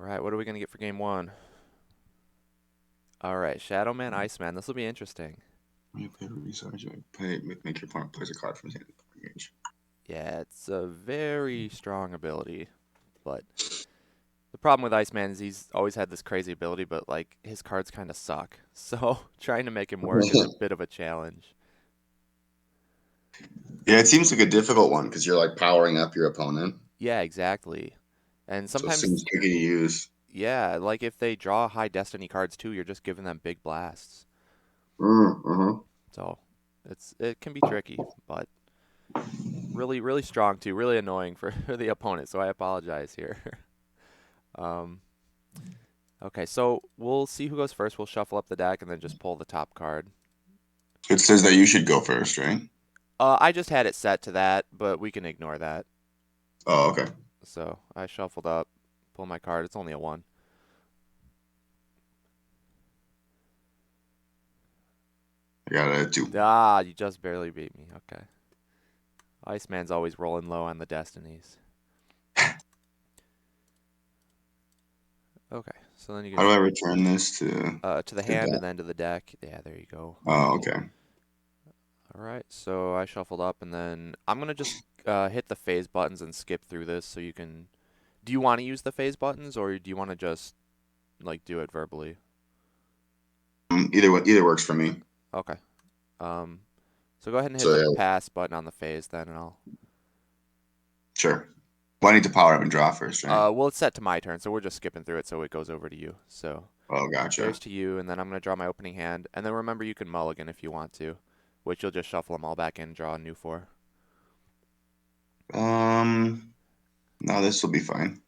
right, what are we gonna get for game one? All right, Shadow Man, Iceman. This will be interesting. When you play research, you make your opponent place a card from his hand to engage. Yeah, it's a very strong ability, but the problem with Iceman is he's always had this crazy ability, but like his cards kind of suck. So trying to make him work is a bit of a challenge. Yeah, it seems like a difficult one because you're like powering up your opponent. Yeah, exactly. And So it seems sometimes, tricky to use. yeah, like if they draw high destiny cards too, you're just giving them big blasts. Mm-hmm. So it can be tricky, but really really strong too, really annoying for the opponent. So I apologize here. um, okay, so we'll see who goes first. We'll shuffle up the deck and then just pull the top card. It says that you should go first, right? I just had it set to that, but we can ignore that. Oh, okay. So I shuffled up, pull my card. It's only a one. I got a 2. Ah, you just barely beat me. Okay. Iceman's always rolling low on the destinies. Okay, so then you How do just I return this to the the hand deck? and then to the deck. Yeah, there you go. Oh, okay. All right, so I shuffled up and then I'm gonna just hit the phase buttons and skip through this so you can. Do you want to use the phase buttons or do you want to just like do it verbally? Either works for me. Okay. Um, so go ahead and hit So the yeah, pass button on the phase then, and I'll. sure. Well, I need to power up and draw first, right? Well, it's set to my turn, so we're just skipping through it, so it goes over to you. So Oh, gotcha. there's to you, and then I'm gonna draw my opening hand, and then remember you can mulligan if you want to, which you'll just shuffle them all back in and draw a new four. No, this will be fine.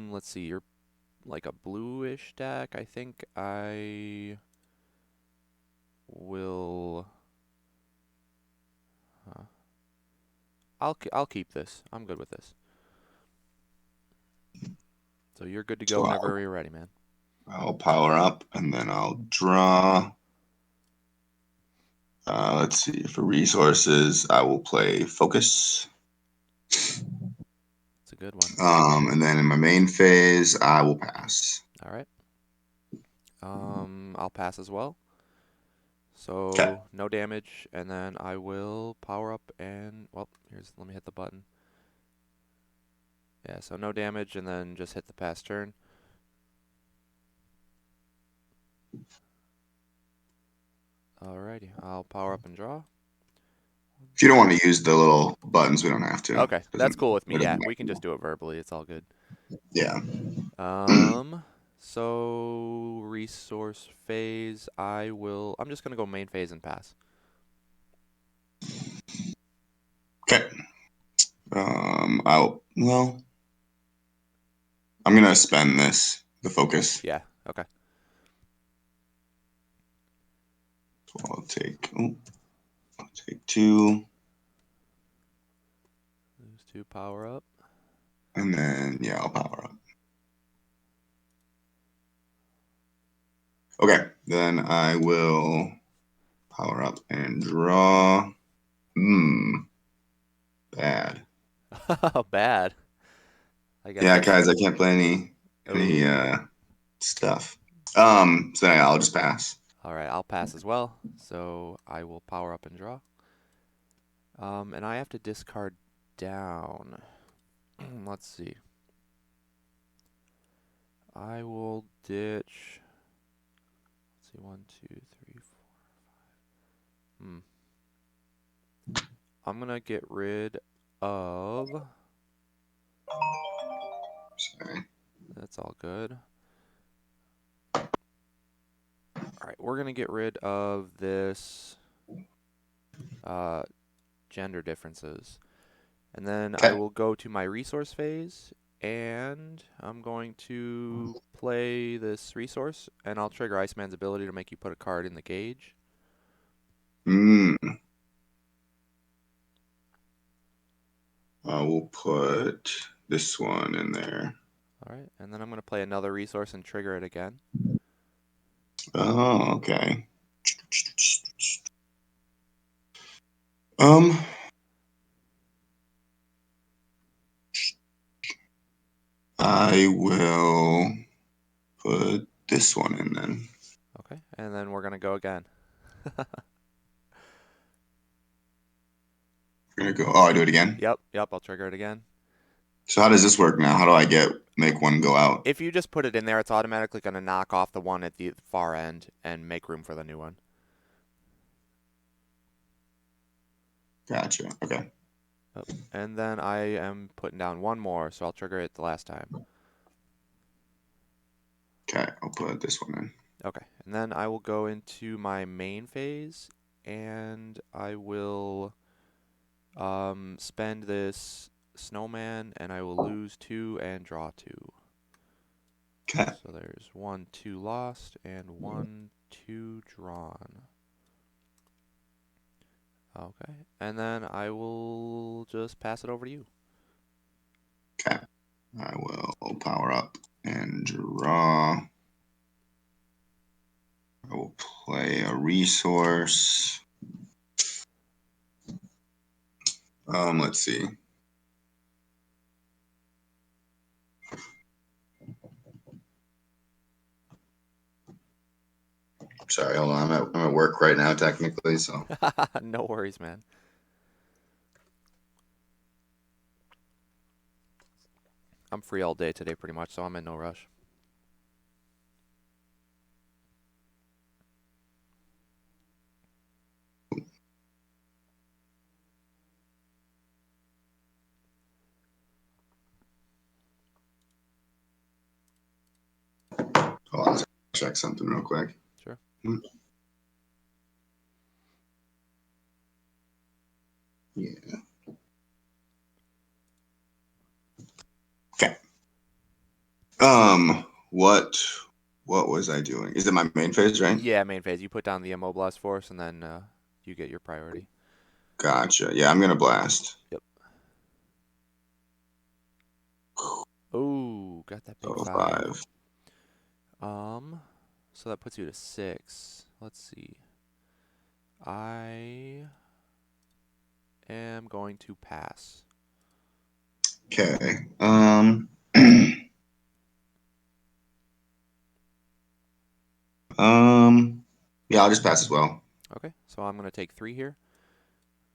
Let's see. You're like a bluish deck. I think I will. Huh. I'll keep this. I'm good with this. So you're good to go So whenever you're ready, man. I'll power up and then I'll draw. Let's see. For resources, I will play focus. It's a good one. And then in my main phase, I will pass. All right. I'll pass as well. Okay. So no damage, and then I will power up and well, here's let me hit the button. Yeah, so no damage, and then just hit the pass turn. Alrighty, I'll power up and draw. If you don't want to use the little buttons, we don't have to. Okay, that's Doesn't cool with me. it doesn't Yeah, we can matter. just do it verbally. It's all good. Yeah. Um, so resource phase, I'm just gonna go main phase and pass. Okay. I'm gonna spend the focus. Yeah. Okay. So I'll take 2, Lose two power up. and then yeah, I'll power up. Okay, then I will power up and draw. Bad. Bad. I guess Yeah, that's. guys, I can't play any Oh. stuff. So yeah, I'll just pass. All right, I'll pass as well. So I will power up and draw. And I have to discard down. Let's see. I will ditch. Let's see, one, two, three, four. I'm gonna get rid of. Sorry. That's all good. All right, we're gonna get rid of this uh, gender differences, and then I Okay. will go to my resource phase, and I'm going to play this resource, and I'll trigger Iceman's ability to make you put a card in the gauge. Mm. I will put this one in there. All right, and then I'm going to play another resource and trigger it again. Oh, okay. Um, I will put this one in then. Okay, and then we're gonna go again. We're gonna go. Oh, I do it again. Yep, I'll trigger it again. So how does this work now? How do I make one go out? If you just put it in there, it's automatically gonna knock off the one at the far end and make room for the new one. Gotcha. Okay. Yep. And then I am putting down one more, so I'll trigger it the last time. Okay, I'll put this one in. Okay, and then I will go into my main phase, and I will spend this snowman, and I will lose 2 and draw 2. Okay. So there's 1, 2 lost, and 1, 2 drawn. Okay, and then I will just pass it over to you. Okay. I will power up and draw. I will play a resource. Let's see. Sorry, hold on. I'm at work right now, technically, so. No worries, man. I'm free all day today pretty much, so I'm in no rush. Hold on, check something real quick. Sure. Yeah. Okay. What was I doing? Is it my main phase, right? Yeah, main phase. You put down the immobilized force, and then you get your priority. Gotcha. Yeah, I'm gonna blast. Yep. Oh, got that big Total 5. 5. So that puts you to 6. Let's see. I am going to pass. Okay. Yeah, I'll just pass as well. Okay, so I'm going to take 3 here.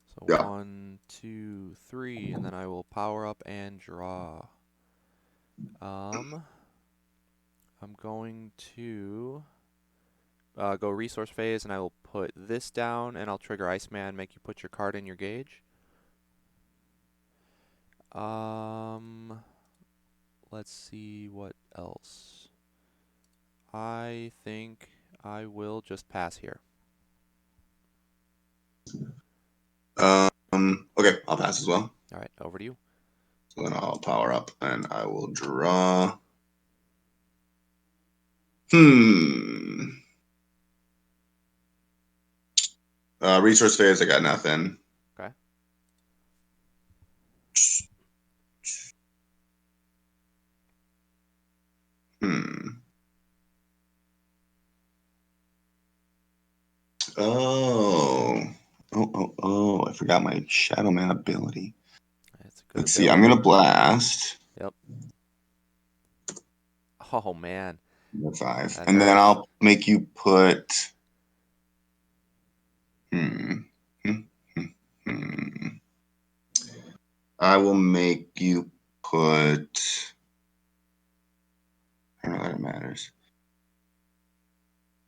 So Yeah. 1, 2, 3, and then I will power up and draw. I'm going to go resource phase, and I will put this down, and I'll trigger Iceman, make you put your card in your gauge. Let's see what else. I think I will just pass here. Okay, I'll pass as well. All right, over to you. So then I'll power up and I will draw. Resource phase, I got nothing. Okay. Oh, I forgot my Shadow Man ability. It's a good Let's see, ability. I'm gonna blast. Yep. Oh, man. The 5. That And then hurts. I'll make you put. I will make you put. I don't know that it matters.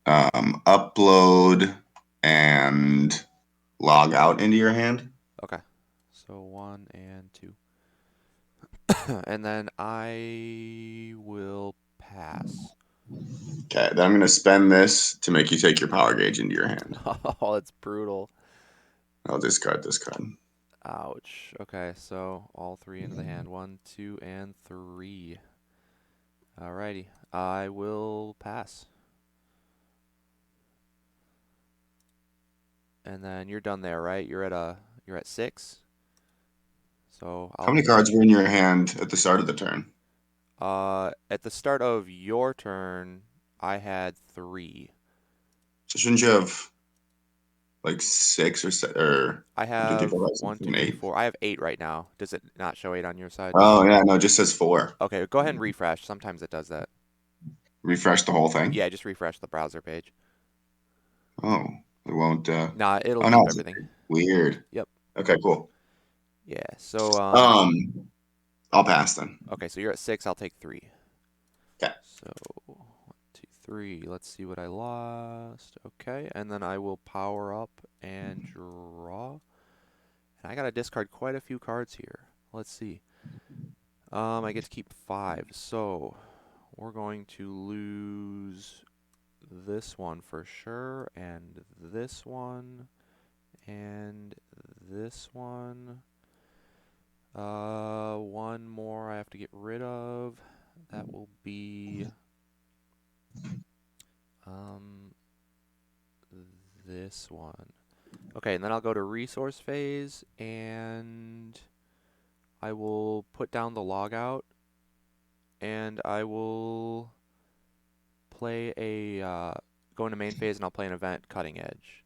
Upload and log out into your hand. Okay. So 1 and 2. And then I will pass. Okay, then I'm going to spend this to make you take your power gauge into your hand. Oh, that's brutal. I'll discard this card. Ouch. Okay, so all 3 into the hand. 1, 2, and 3. Alrighty. I will pass. And then you're done there, right? You're at 6. So How many cards were in your hand at the start of the turn? at the start of your turn, I had 3. So shouldn't you have like 6 or 7 or I 1, 2, 3, have 4, 5, 6, 1, 2, 7, three, 8. 4. I have 8 right now. Does it not show 8 on your side? Oh yeah, no, it just says 4. Okay, go ahead and refresh. Sometimes it does that. Refresh the whole thing. Yeah, just refresh the browser page. Oh, it won't. Nah, it'll Oh no, keep it's everything. weird. Yep. Okay, cool. Yeah. So I'll pass then. okay, so you're at 6. I'll take 3. Okay. So 1, 2, 3. Let's see what I lost. Okay, and then I will power up and draw. And I gotta discard quite a few cards here. Let's see. I get to keep 5. So we're going to lose this one for sure, and this one, and this one. One more I have to get rid of. That will be this one. Okay, and then I'll go to resource phase, and I will put down the logout, and I will play go into main phase, and I'll play an event, cutting edge.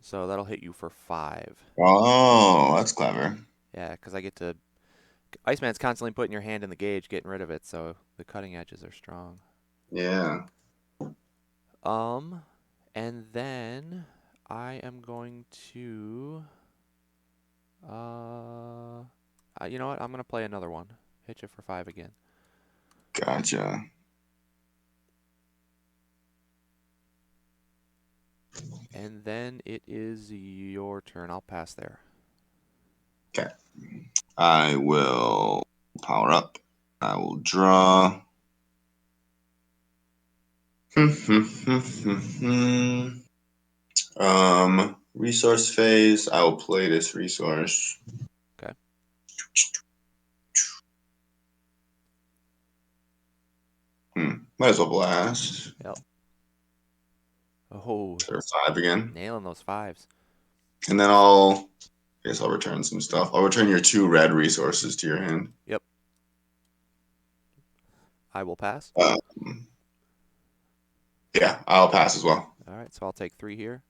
So that'll hit you for 5. Oh, that's clever. Yeah, because I get to... Iceman's constantly putting your hand in the gauge, getting rid of it, so the cutting edges are strong. Yeah. And then I am going to... you know what? I'm going to play another one. Hit you for 5 again. Gotcha. And then it is your turn. I'll pass there. Okay. I will power up. I will draw. Resource phase. I will play this resource. Okay. Might as well blast. Yep. Oh, So 5 again. nailing those 5s. And then I guess I'll return some stuff. I'll return your 2 red resources to your hand. Yep. I will pass. Yeah, I'll pass as well. All right, so I'll take 3 here.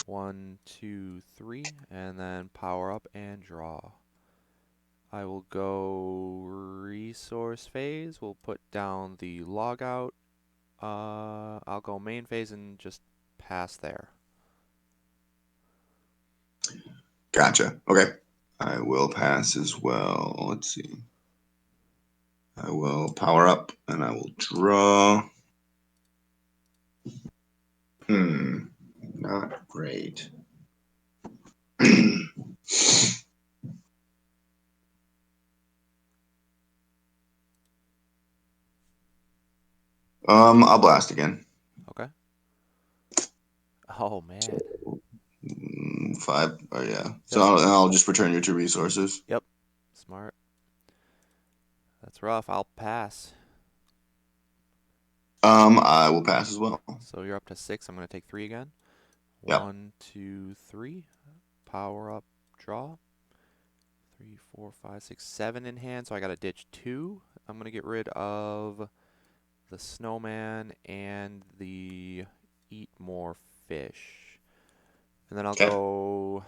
1, 2, 3, and then power up and draw. I will go resource phase. We'll put down the logout. I'll go main phase and just pass there. Gotcha. Okay. I will pass as well. Let's see. I will power up and I will draw. Not great. I'll blast again. Okay. Oh, man. 5. Oh yeah. Yep. So I'll just return your 2 resources. Yep. Smart. That's rough. I'll pass. I will pass as well. So you're up to 6. I'm going to take 3 again. Yep. 1, 2, 3. Power up, draw. 3, 4, 5, 6, 7 in hand. So I got to ditch 2. I'm going to get rid of the snowman and the eat more fish. And then I'll go...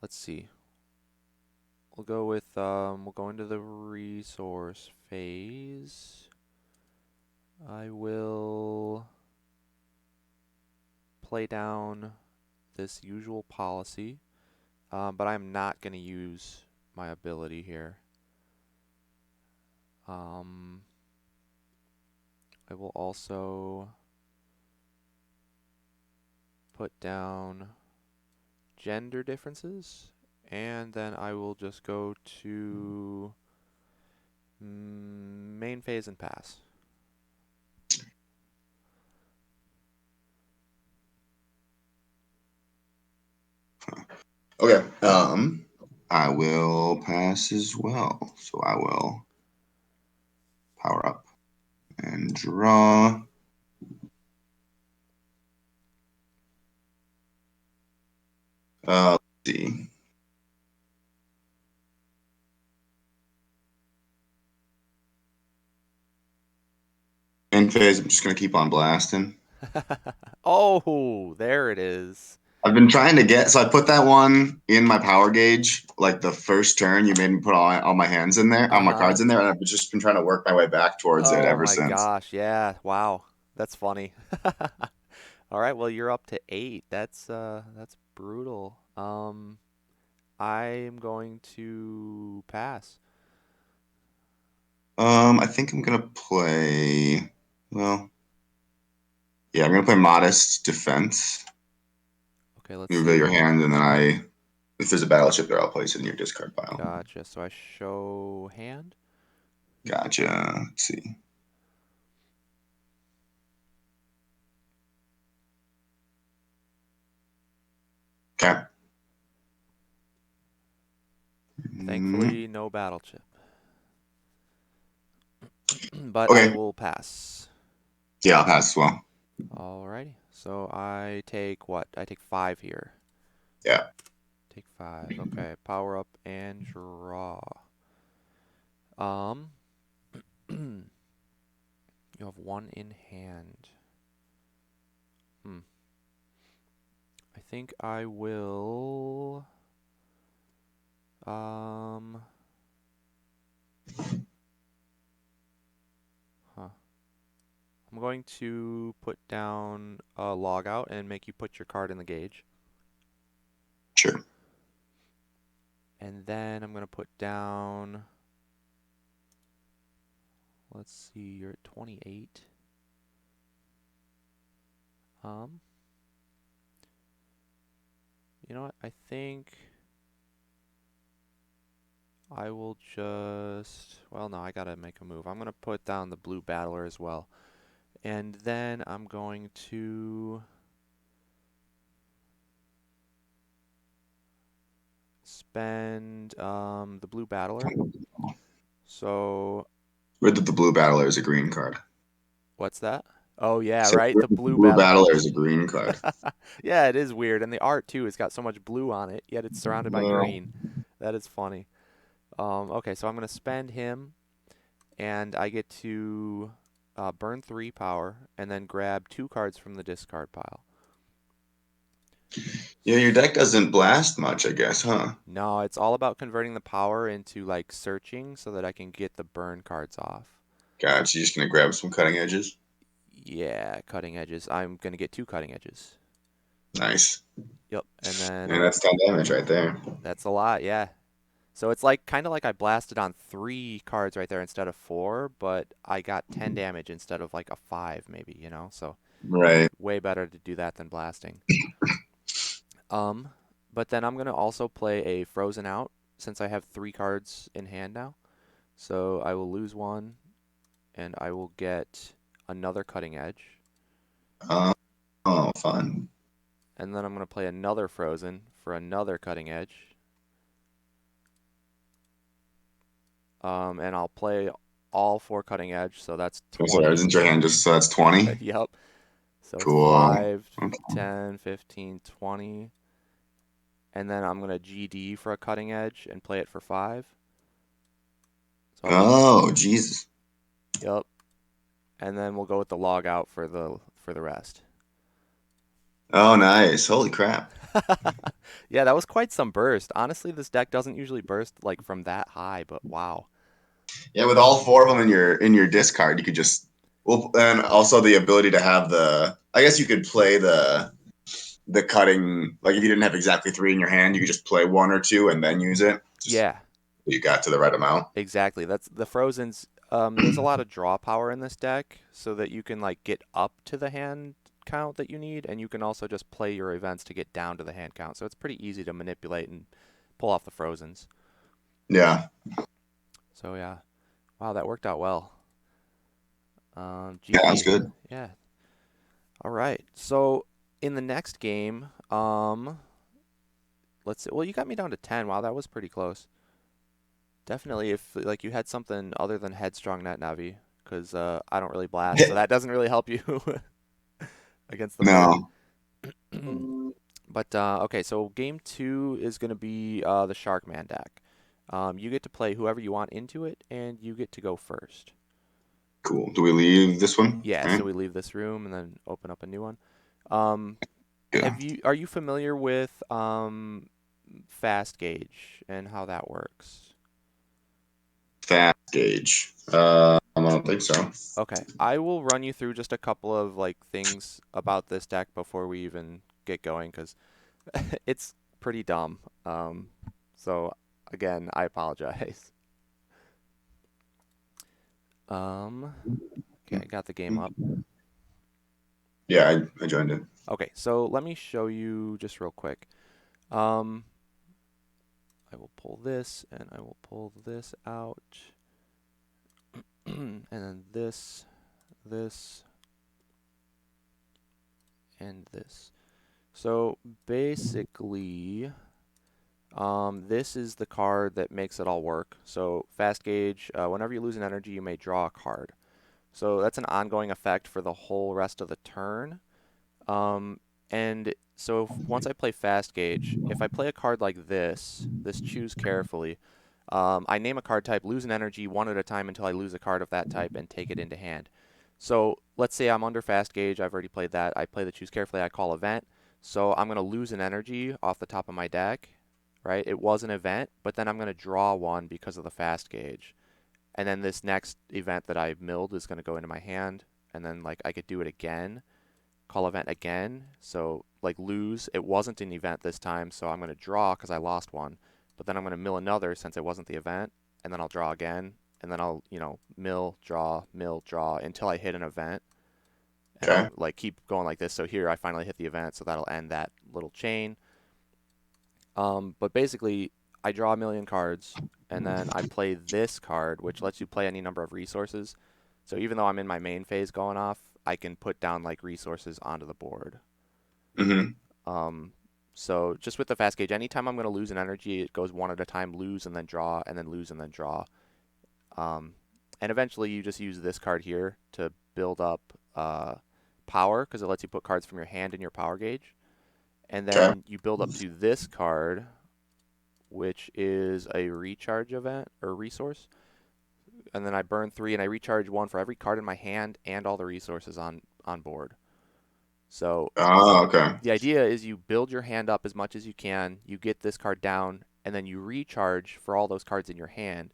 Let's see. We'll go with, we'll go into the resource phase. I will play down this usual policy, but I'm not going to use my ability here. I will also put down gender differences, and then I will just go to main phase and pass. Okay. I will pass as well. So I will power up and draw. Let's see. In phase, I'm just gonna keep on blasting. Oh, there it is. I've been trying to get, so I put that one in my power gauge, like the first turn. You made me put all my hands in there, all my Uh-huh. cards in there, and I've just been trying to work my way back towards it Oh ever my since. gosh. Yeah. Wow. That's funny. All right, well, you're up to 8. That's brutal. I am going to pass. I think I'm gonna play. Well, yeah, I'm gonna play Modest Defense. Okay, let's You reveal your see. hand, and then if there's a battleship there, I'll place it in your discard pile. Gotcha. So I show hand. Gotcha. Let's see. Okay. Mm, Thankfully, no battle chip. But I okay. will pass. Yeah, I'll pass as well. Alrighty. So I take what? I take 5 here. Yeah. Take 5. Okay. Power up and draw. Um, you have 1 in hand. I think I will. Um, huh. I'm going to put down a log out and make you put your card in the gauge. Sure. And then I'm going to put down. Let's see, you're at 28. Um, you know what? I think I will just. Well, no, I gotta make a move. I'm gonna put down the blue battler as well. And then I'm going to spend the blue battler. So Rid of the blue battler is a green card. what's that? Oh yeah, So right, rid the of the blue blue battler. battler is a green card. Yeah, it is weird, and the art too. It's got so much blue on it, yet it's surrounded by Well, green. That is funny. Okay, so I'm gonna spend him, and I get to burn 3 power, and then grab 2 cards from the discard pile. yeah, your deck doesn't blast much, I guess, huh? No, it's all about converting the power into like searching so that I can get the burn cards off. Gotcha. You're just gonna grab some cutting edges. Yeah, cutting edges. I'm gonna get 2 cutting edges. Nice. Yep, and And then that's 10 damage right there. that's a lot, yeah. So it's like kind of like I blasted on 3 cards right there instead of 4, but I got 10 damage instead of like a 5 maybe, you know? So Right. way better to do that than blasting. Um, but then I'm gonna also play a frozen out since I have 3 cards in hand now. So I will lose 1 and I will get another cutting edge. Uh, oh, fun. And then I'm gonna play another frozen for another cutting edge. And I'll play all 4 cutting edge, so that's So I was 20. in your hand just so that's 20. Yep. So it's Cool. 5, Okay. 10, 15, 20. And then I'm going to GD for a cutting edge and play it for 5. So I'll get, Oh, Jesus. yep. And then we'll go with the log out for the rest. Oh, nice. Holy crap. Yeah, that was quite some burst. Honestly, this deck doesn't usually burst like from that high, but wow. Yeah, with all 4 of them in your discard, you could just well, and also the ability to have I guess you could play the cutting like if you didn't have exactly 3 in your hand, you could just play 1 or 2 and then use it. Just Yeah, so you got to the right amount. exactly. That's the Frozen's. There's a lot of draw power in this deck, so that you can like get up to the hand count that you need, and you can also just play your events to get down to the hand count. So it's pretty easy to manipulate and pull off the Frozens. Yeah. So yeah, wow, that worked out well. Yeah, that's GG. good. Yeah. All right. So in the next game, let's see. Well, you got me down to 10. Wow, that was pretty close. Definitely, if like you had something other than Headstrong Net Navi, because I don't really blast, so that doesn't really help you against the bully. No. But okay, so game 2 is going to be the Sharkman deck. You get to play whoever you want into it, and you get to go first. Cool. Do we leave this one? Yeah, All so right. we leave this room and then open up a new one. Um, Yeah. are you familiar with fast gauge and how that works? Fast gauge. I don't think so. Okay, I will run you through just a couple of like things about this deck before we even get going because it's pretty dumb. So again, I apologize. Um, okay, I got the game up. Yeah, I joined it. Okay, so let me show you just real quick. Um, I will pull this and I will pull this out. And then this, and this. So basically, this is the card that makes it all work. So fast gauge, whenever you lose an energy, you may draw a card. So that's an ongoing effect for the whole rest of the turn. Um, and so once I play fast gauge, if I play a card like this choose carefully, I name a card type, lose an energy one at a time until I lose a card of that type and take it into hand. So let's say I'm under fast gauge. I've already played that. I play the choose carefully. I call event. So I'm going to lose an energy off the top of my deck, right? It was an event, but then I'm going to draw one because of the fast gauge. And then this next event that I milled is going to go into my hand. And then like I could do it again, call event again. So like lose, it wasn't an event this time, so I'm going to draw because I lost one. But then I'm going to mill another since it wasn't the event, and then I'll draw again, and then I'll, mill, draw until I hit an event. And Okay. I'll like keep going like this. So here I finally hit the event, so that'll end that little chain. But basically, I draw a million cards, and then I play this card, which lets you play any number of resources. So even though I'm in my main phase going off, I can put down like resources onto the board. Mm-hmm. Um, so just with the fast gauge, anytime I'm going to lose an energy, it goes one at a time, lose and then draw, and then lose and then draw. Um, and eventually you just use this card here to build up power because it lets you put cards from your hand in your power gauge. And Okay. then you build up to this card, which is a recharge event or resource. And then I burn 3 and I recharge 1 for every card in my hand and all the resources on board. So Oh, okay. the idea is you build your hand up as much as you can, you get this card down, and then you recharge for all those cards in your hand.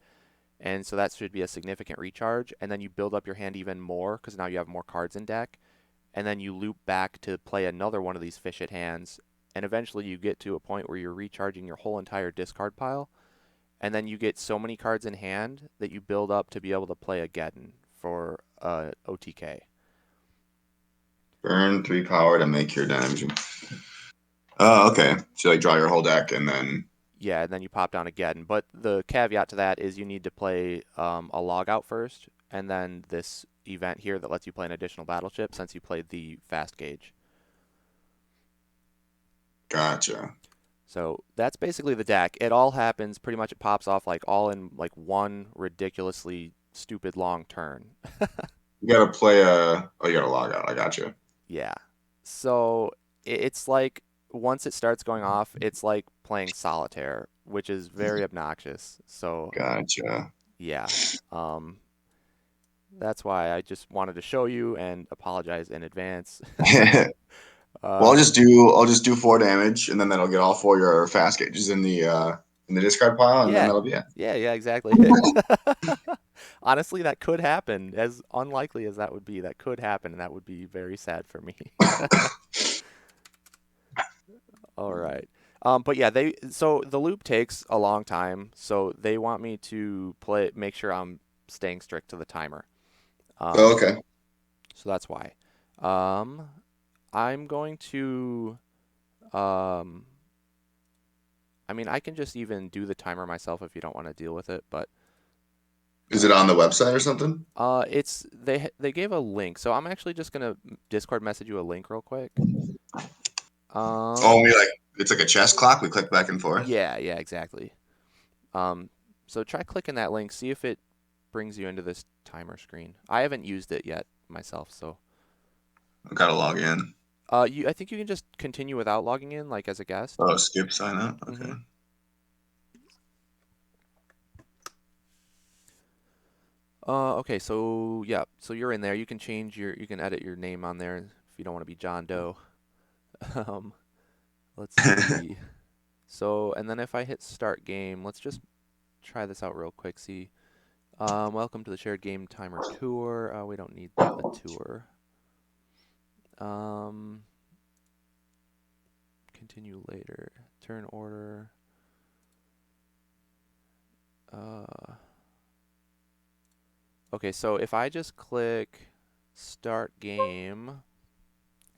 And so that should be a significant recharge. And then you build up your hand even more because now you have more cards in deck. And then you loop back to play another one of these fish it hands. And eventually you get to a point where you're recharging your whole entire discard pile. And then you get so many cards in hand that you build up to be able to play a Geddon for OTK. Burn 3 power to make your damage. Oh, okay. So like draw your whole deck and then. Yeah, and then you pop down a Geddon. But the caveat to that is you need to play a logout first, and then this event here that lets you play an additional battleship since you played the fast gauge. Gotcha. So that's basically the deck. It all happens pretty much. It pops off like all in like one ridiculously stupid long turn. You gotta play a. Oh, you gotta log out. I gotcha. Yeah. So it's like once it starts going off, it's like playing solitaire, which is very obnoxious. So Gotcha. yeah. Um, that's why I just wanted to show you and apologize in advance. Well, uh, I'll just do 4 damage, and then that'll get all 4 your fast gauges in the discard pile, and then yeah. that'll be it. Yeah, exactly. Honestly, that could happen. As unlikely as that would be, that could happen, and that would be very sad for me. All right. But yeah, so the loop takes a long time, so they want me to make sure I'm staying strict to the timer. Oh, Um, okay. so that's why. Um, I'm going to, um, I mean, I can just even do the timer myself if you don't want to deal with it, but Is it on the website or something? it's they gave a link, so I'm actually just gonna Discord message you a link real quick. Oh, Um, it's like a chess clock. We click back and forth. yeah, exactly. Um, so try clicking that link, see if it brings you into this timer screen. I haven't used it yet myself, so I gotta log in. I think you can just continue without logging in, like as a guest. Oh, skip sign up. Okay. Mm-hmm. Okay, so yeah, so you're in there. You can you can edit your name on there if you don't want to be John Doe. Um, let's see. So, and then if I hit start game, let's just try this out real quick. See, welcome to the shared game timer tour. We don't need a tour. Um, continue later. Turn order. Uh, okay, so if I just click start game,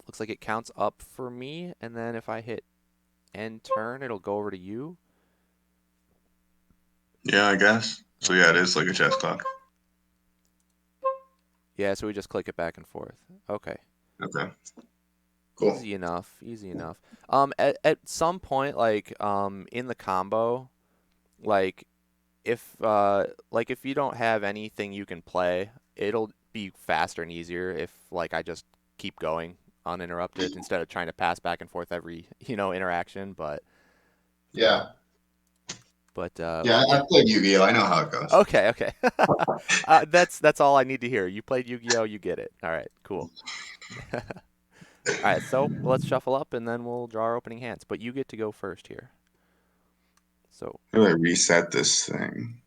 looks like it counts up for me, and then if I hit end turn, it'll go over to you. Yeah, I guess. So yeah, it Okay. is like a chess clock. Yeah, so we just click it back and forth. Okay. Okay. Cool. Easy enough. Easy enough. At some point, in the combo, like like if you don't have anything you can play, it'll be faster and easier if like I just keep going uninterrupted instead of trying to pass back and forth every, interaction. Yeah. Yeah, But I yeah. played Yu-Gi-Oh. I know how it goes. Okay, okay. That's all I need to hear. You played Yu-Gi-Oh, you get it. All right, cool. All right, so let's shuffle up and then we'll draw our opening hands. But you get to go first here. So, How do I reset this thing?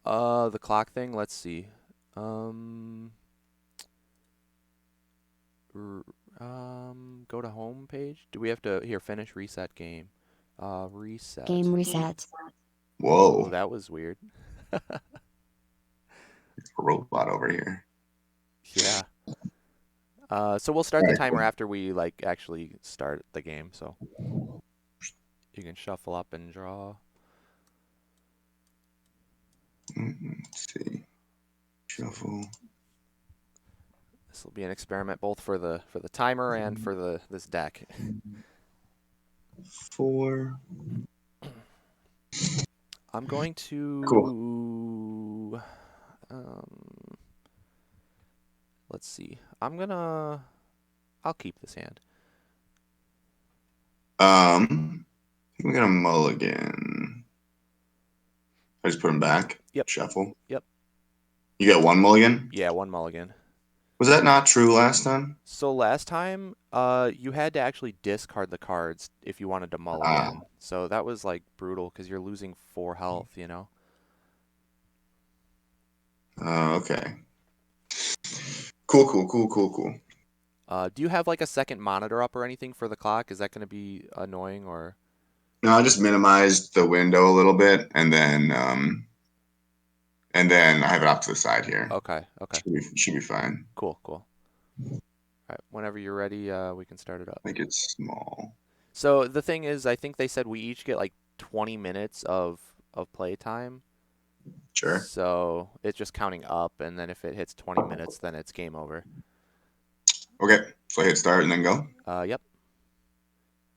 the clock thing. Let's see. Um, go to home page. Do we have to here finish reset game? Reset. Game reset. Oh, Whoa, that was weird. a robot over here. Yeah. So we'll start All the right, timer cool. after we like actually start the game. So you can shuffle up and draw. Let's see. Shuffle. This will be an experiment both for the timer and for the this deck. 4. I'm going Cool. to um, let's see. I'll keep this hand. We got a mulligan. I just put him back. Yep. Shuffle. Yep. You get 1 mulligan? Yeah, one mulligan. Was that not true last time? So last time, you had to actually discard the cards if you wanted to Ah, mulligan. So that was like brutal because you're losing 4 health. okay. Cool. Do you have like a second monitor up or anything for the clock? Is that going to be annoying or? No, I just minimized the window a little bit, and then I have it off to the side here. Okay, okay. Should be fine. Cool, cool. All right, whenever you're ready, we can start it up. Make it small. So the thing is, I think they said we each get like 20 minutes of play time. Sure. So it's just counting up, and then if it hits 20 minutes, then it's game over. Okay, so I hit start and then go. Yep.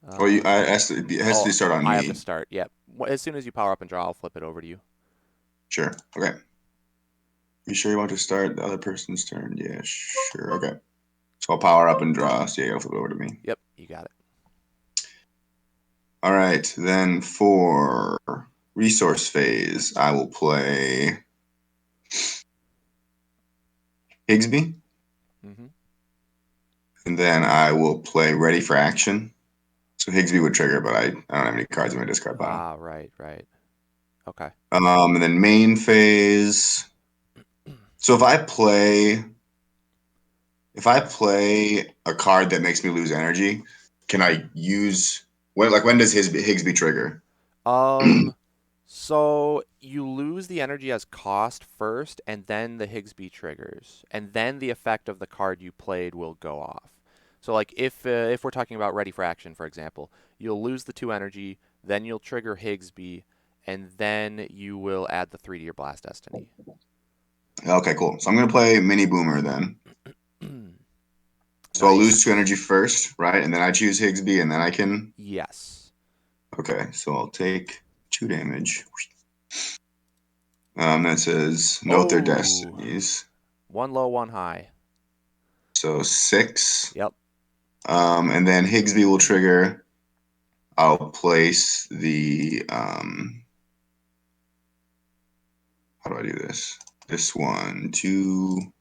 Oh, it has to Oh, start on I have to me. start. Yep. As soon as you power up and draw, I'll flip it over to you. Sure. Okay. You sure you want to start the other person's turn? Yeah, sure. Okay. So I'll power up and draw. So yeah, you'll flip it over to me. Yep, you got it. All right. Then for resource phase, I will play Higsby. Mm-hmm. And then I will play ready for action. So Higsby would trigger, but I don't have any cards in my discard pile. Ah, right. Okay. And then main phase. So if I play a card that makes me lose energy, can I use when does Higsby trigger? So you lose the energy as cost first, and then the Higsby triggers, and then the effect of the card you played will go off. So like if we're talking about ready for action, for example, you'll lose the 2 energy, then you'll trigger Higsby, and then you will add the 3 to your Blast Destiny. Okay, cool. So I'm gonna play Mini Boomer then. So I'll lose 2 energy first, right? And then I choose Higsby, and then I can. Yes. Okay, so I'll take 2 damage. That says note their destinies. 1 low, 1 high. So 6. Yep. And then Higsby will trigger. I'll place the how do I do this? This one, two,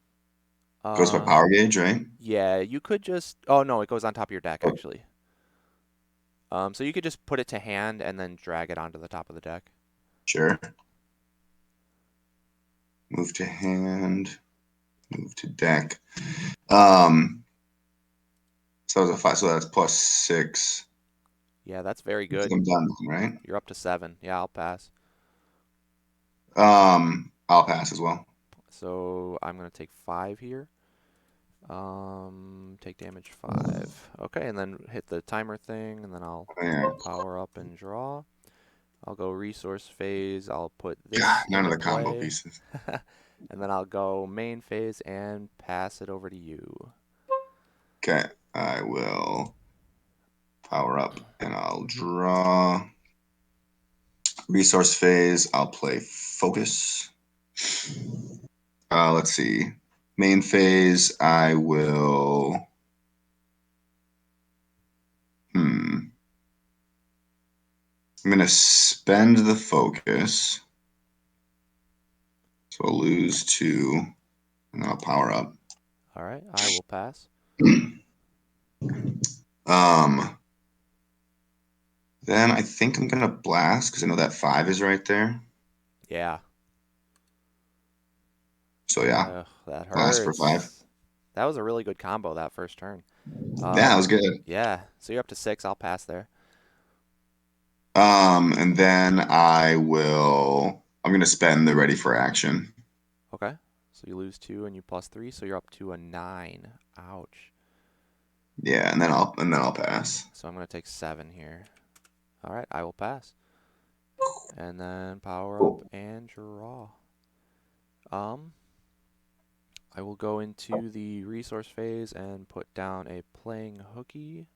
goes by Uh, power gauge, right? yeah, you could just. Oh no, it goes on top of your deck actually. So you could just put it to hand and then drag it onto the top of the deck. Sure. Move to hand, move to deck. So that was a 5, so that's +6. Yeah, that's very I think good. I'm done, right? You're up to 7. Yeah, I'll pass. I'll pass as well. So I'm gonna take 5 here. Take damage 5. Okay, and then hit the timer thing, and then I'll Yeah. power up and draw. I'll go resource phase. I'll put God, this none of into the combo play. pieces. And then I'll go main phase and pass it over to you. Okay, I will power up and I'll draw. Resource phase, I'll play focus. Let's see. Main phase, I will. I'm going to spend the focus. So I'll lose 2, and then I'll power up. All right, I will pass. um, then I think I'm going to blast because I know that 5 is right there. Yeah. So yeah, Ugh, that blast for 5. hurts. That was a really good combo that first turn. Yeah, that was good. Yeah. So you're up to 6. I'll pass there. And then I'm going to spend the ready for action. Okay. So you lose 2 and you plus 3, so you're up to a 9. Ouch. Yeah, and then I'll pass. So I'm gonna take 7 here. All right, I will pass. And then power up and draw. Um, I will go into the resource phase and put down a playing hooky.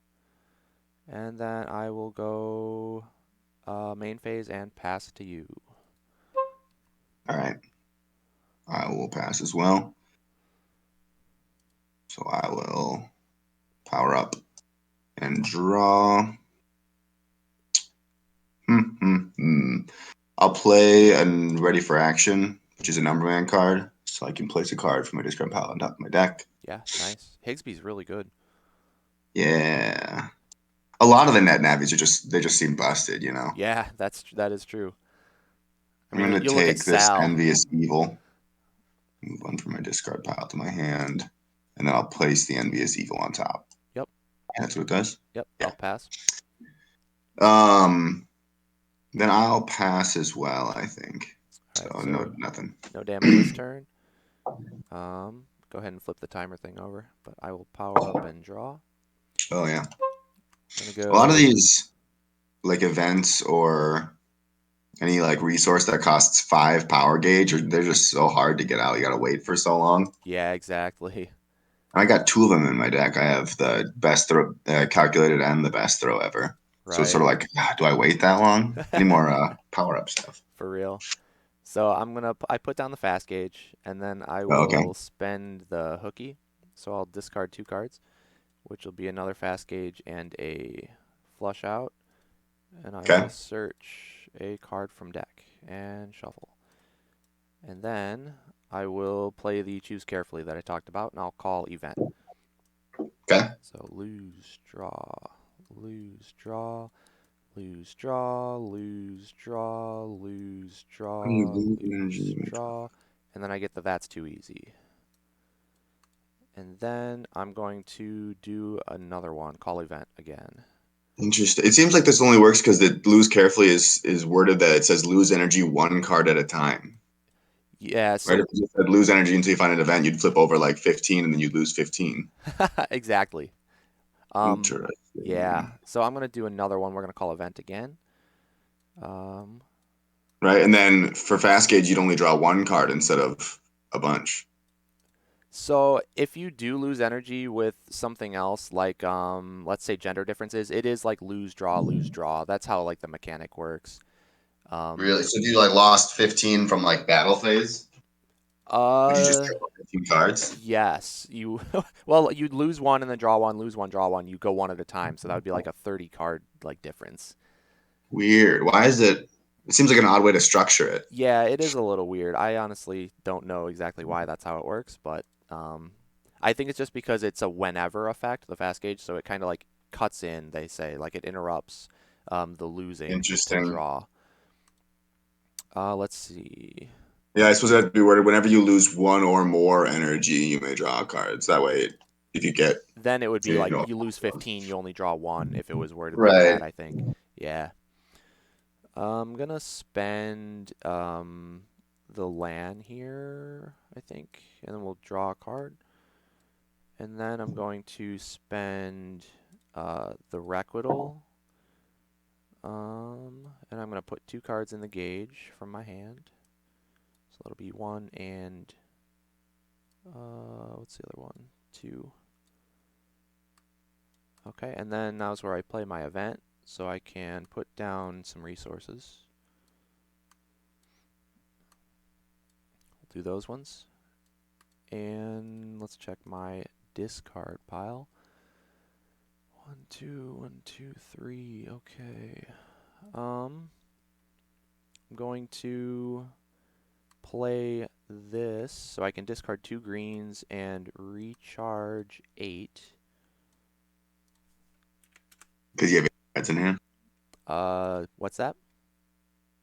And then I will go main phase and pass it to you. All right. I will pass as well. So I will power up and draw. I'll play and ready for action, which is a number man card, so I can place a card from my discard pile on top of my deck. Yeah, nice. Higsby's really good. Yeah. A lot of the net navies they just seem busted, you know. Yeah, that is true. I I'm mean, gonna you look at take this Sal. envious evil, move one from my discard pile to my hand, and then I'll place the envious evil on top. Yep, And that's what it does. yep. Yeah. I'll pass. Um. Then I'll pass as well, I think. All right, So no, so nothing. no damage this turn. Go ahead and flip the timer thing over, but I will power up and draw. Oh yeah. I'm gonna A lot of go. these like events or any like resource that costs 5 power gauge, or they're just so hard to get out. You gotta wait for so long. Yeah, exactly. I got 2 of them in my deck. I have the best throw calculated and the best throw ever. So it's sort Right. of like, do I wait that long? Any more power up stuff? For real. So I put down the fast gauge, and then I Oh, okay. will spend the hooky. So I'll discard 2 cards, which will be another fast gauge and a flush out. And I will Okay. search a card from deck and shuffle. And then I will play the choose carefully that I talked about, and I'll call event. Okay. So lose, draw, lose, draw, lose, draw, lose, draw, lose, draw, lose, draw. And then I get the that's too easy. And then I'm going to do another one, call event again. Interesting. It seems like this only works because the lose carefully is worded that it says lose energy 1 card at a time. Yeah, Right? If so you said lose energy until you find an event, you'd flip over like 15 and then you'd lose 15. exactly. Um, yeah, Interesting. so I'm going to do another one we're going to call event again. Um, Right? And then for fast gauge, you'd only draw 1 card instead of a bunch. So if you do lose energy with something else, like let's say gender differences, it is like lose draw lose draw. That's how like the mechanic works. Um, Really? So if you like lost 15 from like battle phase, would you just uh, draw 15 cards? yes, you well you'd lose one and then draw one, lose one, draw one. You go one at a time, so that would be like a 30 card like difference. Weird. Why is it? It seems like an odd way to structure it. Yeah, it is a little weird. I honestly don't know exactly why that's how it works, but I think it's just because it's a whenever effect, the fast gauge, so it kind of like cuts in, they say, like it interrupts the losing to Interesting. draw. Let's see. Yeah, I suppose that'd be worded. Whenever you lose one or more energy, you may draw cards. That way, if you get, Then it would be you like know, you lose 15, you only draw one if it was worded like right. that, I think. Yeah. I'm gonna spend the land here, I think, and then we'll draw a card. And then I'm going to spend the Requital. And I'm going to put 2 cards in the gauge from my hand. So that'll be 1 and, what's the other one? 2. Okay, and then now's where I play my event. So I can put down some resources. I'll do those ones. And let's check my discard pile. 1, 2, 1, 2, 3. Okay. I'm going to play this so I can discard 2 greens and recharge 8. Because you have 8 cards in hand. What's that?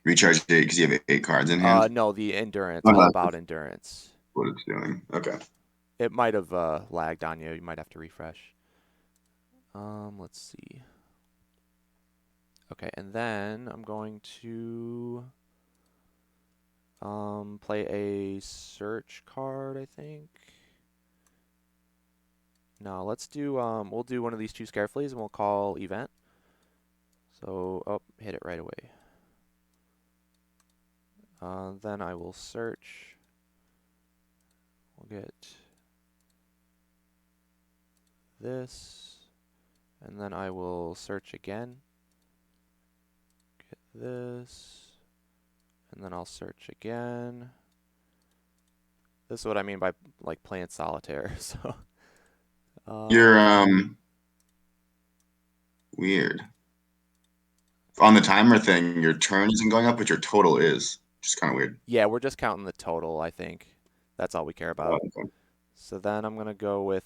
Recharge 8 because you have 8 cards in hand. No, the endurance, Oh, all no, about endurance. what it's doing. Okay. It might have lagged on you. You might have to refresh. Let's see. Okay, and then I'm going to play a search card, I think. No, let's do we'll do one of these choose carefully and we'll call event. So, oh, hit it right away. Then I will search. We'll get this, and then I will search again. Get this, and then I'll search again. This is what I mean by like playing solitaire. So, You're weird. On the timer thing, your turn isn't going up, but your total is. Which is kind of weird. yeah, we're just counting the total, I think. That's all we care Oh, about. okay. So then I'm gonna go with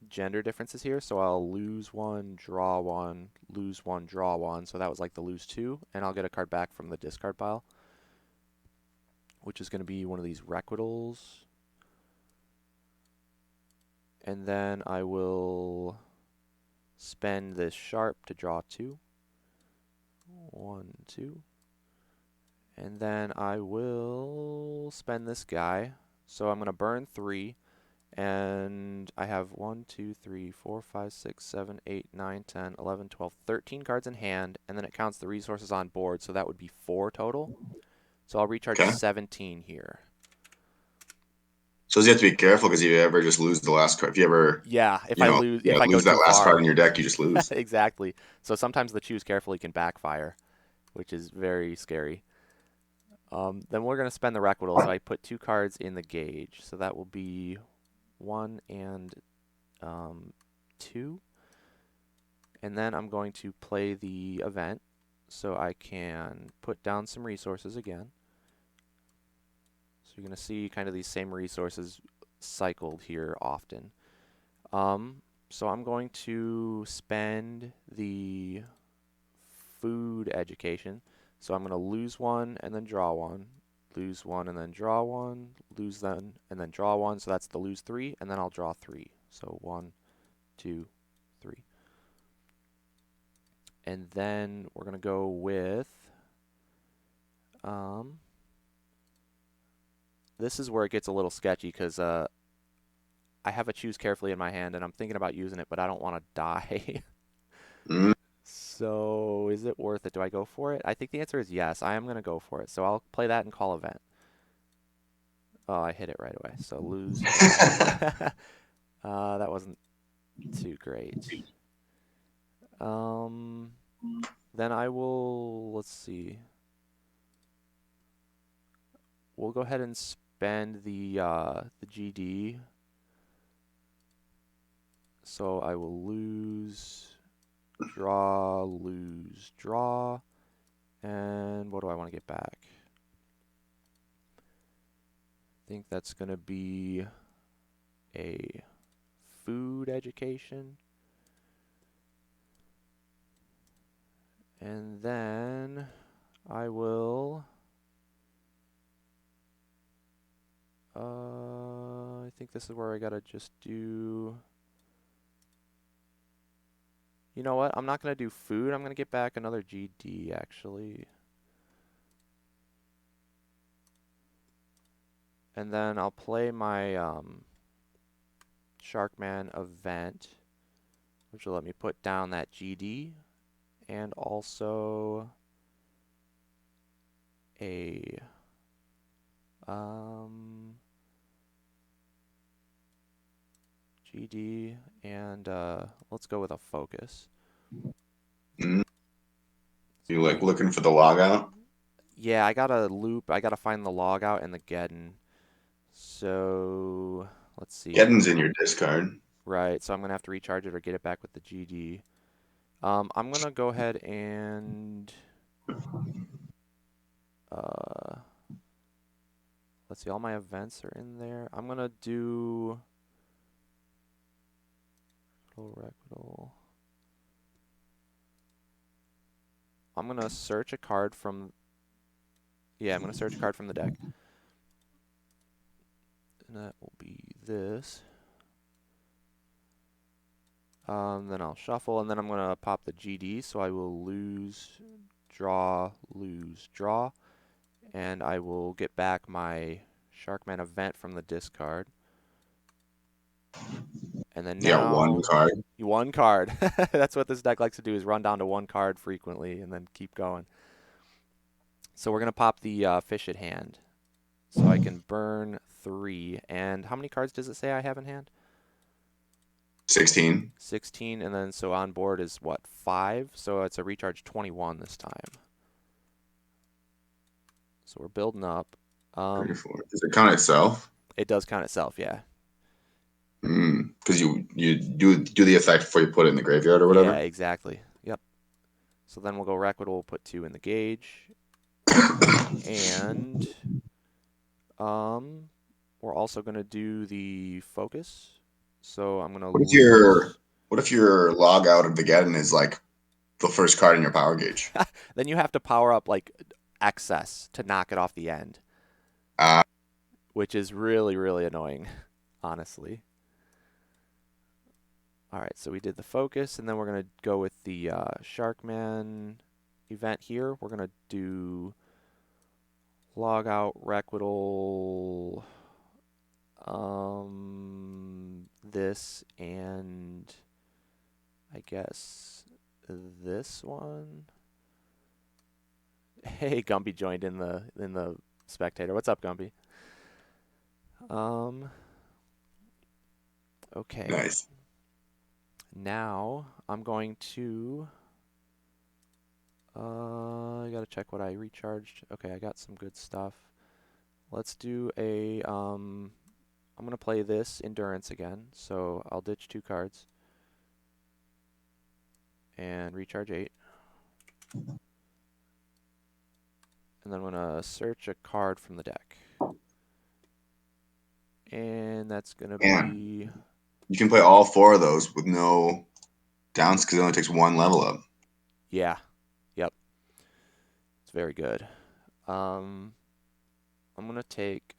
gender differences here. So I'll lose 1, draw 1, lose 1, draw 1. So that was like the lose 2, and I'll get a card back from the discard pile, which is going to be one of these Requitals. And then I will spend this sharp to draw 2. 1, 2. And then I will spend this guy. So I'm going to burn 3. And I have 1, 2, 3, 4, 5, 6, 7, 8, 9, 10, 11, 12, 13 cards in hand. And then it counts the resources on board. So that would be 4 total. So I'll recharge Okay. 17 here. So you have to be careful because if you ever just lose the last card, if you ever, Yeah, if I lose, if I go lose that too last card far. in your deck, you just lose. Exactly. So sometimes the choose carefully can backfire, which is very scary. Then we're going to spend the Requital, so I put 2 cards in the gauge. So that will be 1 and 2. And then I'm going to play the event, so I can put down some resources again. So you're going to see kind of these same resources cycled here often. So I'm going to spend the food education. So I'm going to lose 1 and then draw 1, lose 1 and then draw 1, lose then and then draw 1. So that's the lose 3, and then I'll draw 3. So 1, 2, 3. And then we're going to go with, this is where it gets a little sketchy because I have a choose carefully in my hand and I'm thinking about using it, but I don't want to die. Mm. So is it worth it? Do I go for it? I think the answer is yes. I am going to go for it. So I'll play that and call event. Oh, I hit it right away. So lose 1. That wasn't too great. Then I will, let's see. We'll go ahead and spend the GD. So I will lose, draw, And what do I want to get back? I think that's going to be a food education. And then I will, I think this is where I gotta just do, you know what? I'm not gonna do food. I'm gonna get back another GD actually. And then I'll play my Sharkman event, which will let me put down that GD and also a GD and let's go with a focus. Mm. So You like looking for the logout? yeah, I gotta loop. I gotta find the logout and the Geddon. So let's see Geddon's here. in your discard. Right, so I'm gonna have to recharge it or get it back with the GD. I'm gonna go ahead and uh, let's see. All my events are in there. I'm gonna do Requital. I'm gonna search a card from. Yeah, I'm gonna search a card from the deck, and that will be this. Then I'll shuffle, and then I'm gonna pop the GD. So I will lose, draw, and I will get back my Sharkman event from the discard. And then You got one now, card. one card. That's what this deck likes to do, is run down to one card frequently and then keep going. So we're going to pop the fish at hand. So I can burn 3. And how many cards does it say I have in hand? 16. 16. And then so on board is what, 5? So it's a recharge 21 this time. So we're building up. 3 or 4. Does it count itself? It does count itself, yeah. Because you do the effect before you put it in the graveyard or Yeah, whatever. exactly. Yep. So then we'll go Requitable, we'll put 2 in the gauge. And we're also going to do the focus. So I'm going to What if your lose. what if your log out of the Geddon is like the first card in your power gauge? Then you have to power up like excess to knock it off the end, Uh, which is really, really annoying, honestly. All right, so we did the focus, and then we're going to go with the Sharkman event here. We're going to do log out Requital, this, and I guess this one. Hey, Gumby joined in the spectator. What's up, Gumby? Okay. nice. Now I'm going to I gotta check what I recharged. Okay, I got some good stuff. Let's do a I'm gonna play this endurance again, so I'll ditch 2 cards and recharge 8. And then I'm gonna search a card from the deck. And that's gonna Man, be, you can play all 4 of those with no downs because it only takes 1 level up. yeah. Yep. It's very good. I'm gonna take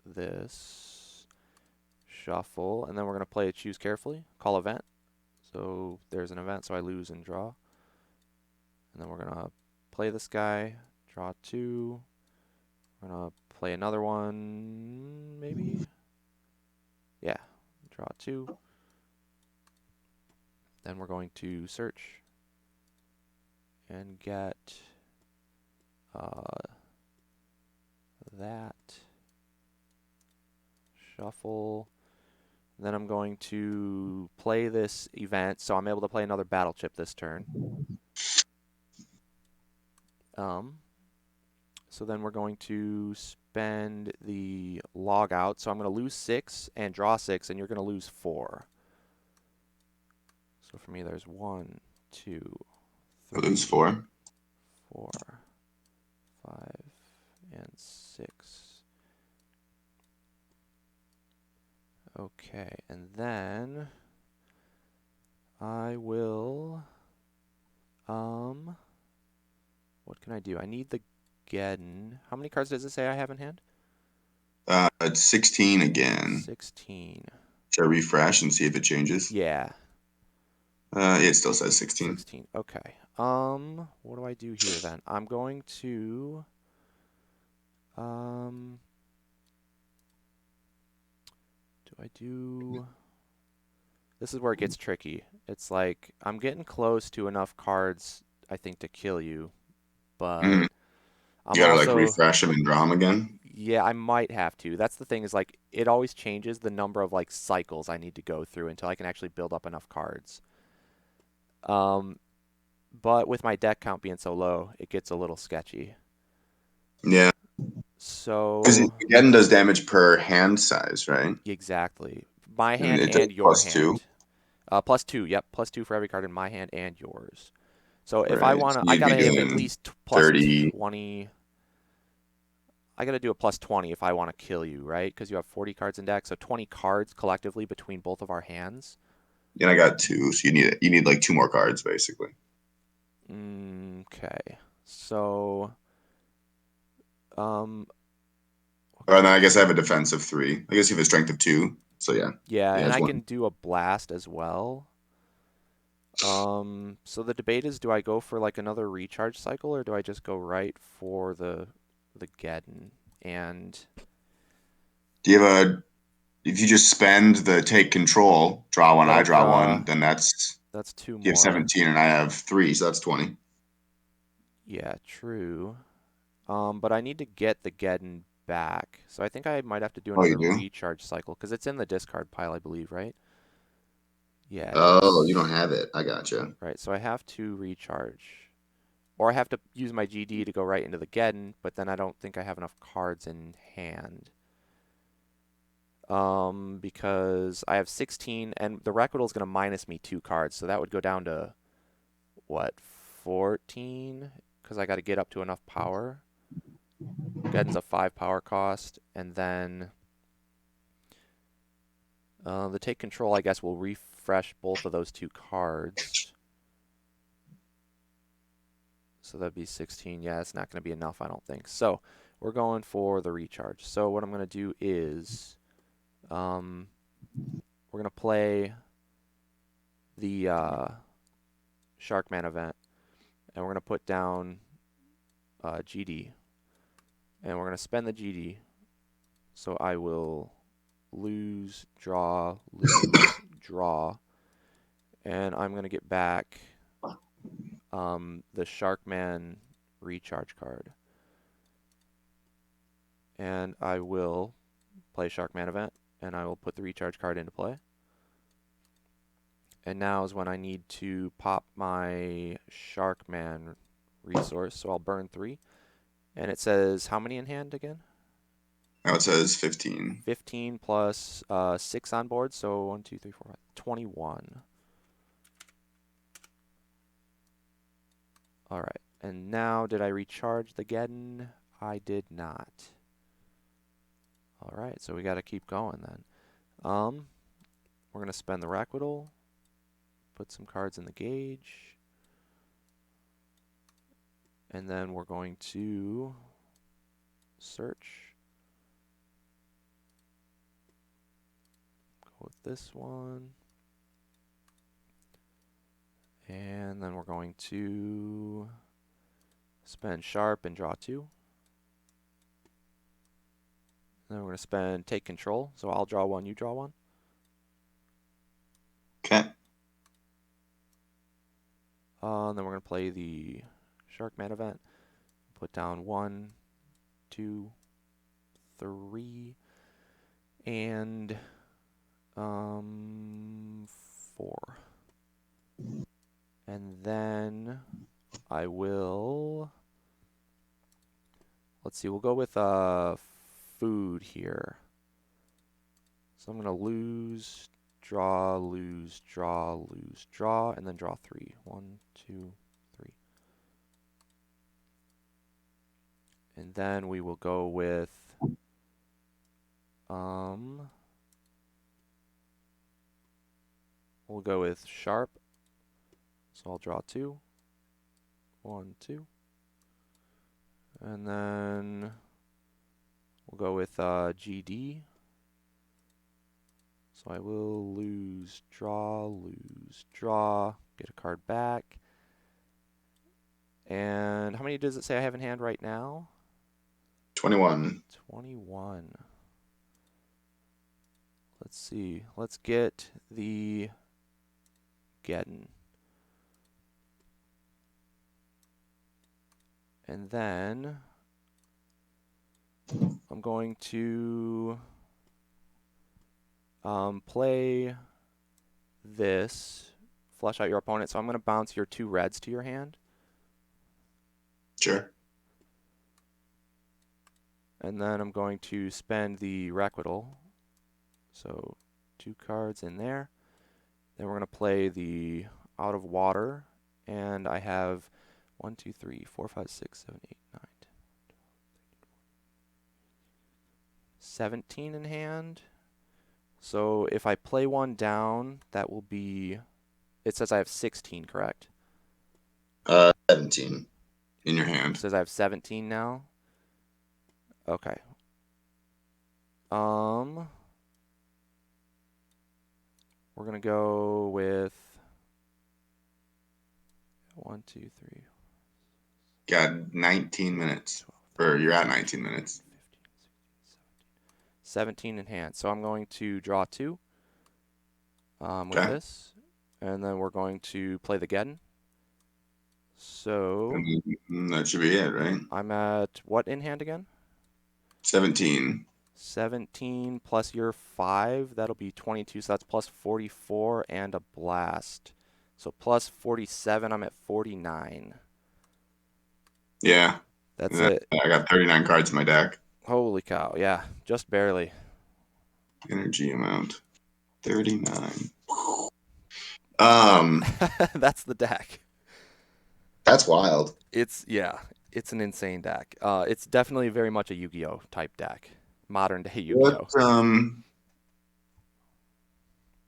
this shuffle, and then we're gonna play a choose carefully, call event. So there's an event, so I lose and draw. And then we're gonna play this guy, draw 2. We're gonna play another one, maybe. Yeah, draw 2. Then we're going to search and get that, shuffle. Then I'm going to play this event, so I'm able to play another battle chip this turn. So then we're going to spend the log out. So I'm going to lose 6 and draw 6, and you're going to lose 4. So for me, there's 1, 2, I lose 3, 4. 4, 5, and 6. Okay, and then I will, what can I do? I need the Geddon. How many cards does it say I have in hand? It's 16 again. 16. Should I refresh and see if it changes? Yeah, It still says 16. 16. Okay. What do I do here then? I'm going to, do I do... This is where it gets tricky. It's like, I'm getting close to enough cards, I think, to kill you, but Mm. I'm You gotta like also... refresh them and draw them again. Yeah, I might have to. That's the thing is like it always changes the number of like cycles I need to go through until I can actually build up enough cards. Um, but with my deck count being so low, it gets a little sketchy. Yeah, because So again does damage per hand size, right? exactly. My And hand it does and your +2. hand. +2, yep, +2 for every card in my hand and yours. So if I Right. So wanna, I you'd be gotta have at doing least 30. +20. I gotta do a +20 if I want to kill you, right? Because you have 40 cards in deck, so 20 cards collectively between both of our hands. And I got 2, so you need like 2 more cards basically. Okay. So, um, what Or can then I I guess I do? have a defense of 3. I guess you have a strength of 2. So yeah, Yeah, he and has I 1. can do a blast as well. So the debate is, do I go for like another recharge cycle or do I just go right for the Geddon? And Do you have a if you just spend the take control, draw one, I that'll draw draw. one, then that's That's two you have more. 17 and I have 3, so that's 20. Yeah, true. But I need to get the Geddon back. So I think I might have to do Oh, you another do? recharge cycle because it's in the discard pile, I believe, right? Yeah, it Oh, you is. don't have it. I gotcha. Right, so I have to recharge. Or I have to use my GD to go right into the Geddon, but then I don't think I have enough cards in hand. Because I have 16, and the Requital is going to minus me 2 cards, so that would go down to, what, 14? Because I got to get up to enough power. Geddon's a 5 power cost, and then the Take Control, I guess, will refresh both of those 2 cards. So that'd be 16. Yeah, it's not going to be enough, I don't think. So we're going for the recharge. So what I'm going to do is we're going to play the Sharkman event, and we're going to put down GD, and we're going to spend the GD. So I will lose, draw, and I'm going to get back the Sharkman recharge card. And I will play Sharkman event, and I will put the recharge card into play. And now is when I need to pop my Sharkman resource. So I'll burn 3. And it says how many in hand again? Now it says 15. 15 plus 6 on board. So 1, 2, 3, 4, 5, 21. All right. And now did I recharge the Geddon? I did not. All right. So we got to keep going then. We're going to spend the Requital. Put some cards in the gauge. And then we're going to search. Go with this one. And then we're going to spend sharp and draw 2. Then we're going to spend take control. So I'll draw 1, you draw 1. Okay. And then we're going to play the Sharkman event. Put down 1, 2, 3, and 4. And then I will, let's see, we'll go with food here. So I'm going to lose, draw, and then draw 3. 1, 2, 3. And then we will go with we'll go with sharp. So I'll draw 2. 1, 2. And then we'll go with GD. So I will lose, draw, get a card back. And how many does it say I have in hand right now? 21. 21. Let's see. Let's get the Geddon. And then I'm going to play this, flush out your opponent. So I'm going to bounce your 2 reds to your hand. Sure. And then I'm going to spend the Requital. So 2 cards in there. Then we're going to play the Out of Water. And I have 1, 2, 3, 4, 5, 6, 7, 8, 9, 10, 17 in hand. So if I play 1 down, that will be, it says I have 16, correct? 17 in your It hand. says I have 17 now. Okay. We're gonna go with 1, 2, 3, Got 19 minutes. 12, Or you're at 19 minutes. 15, 16, 17 in hand. So I'm going to draw 2 with Okay. this. And then we're going to play the Geddon. So That should be it, right? I'm at what in hand again? 17. 17 plus your 5, that'll be 22, so that's plus 44 and a blast. So plus 47, I'm at 49. Yeah. That's it. I got 39 cards in my deck. Holy cow, yeah, just barely. Energy amount. 39. That's the deck. That's wild. It's an insane deck. It's definitely very much a Yu-Gi-Oh type deck. Modern day Yu-Gi-Oh.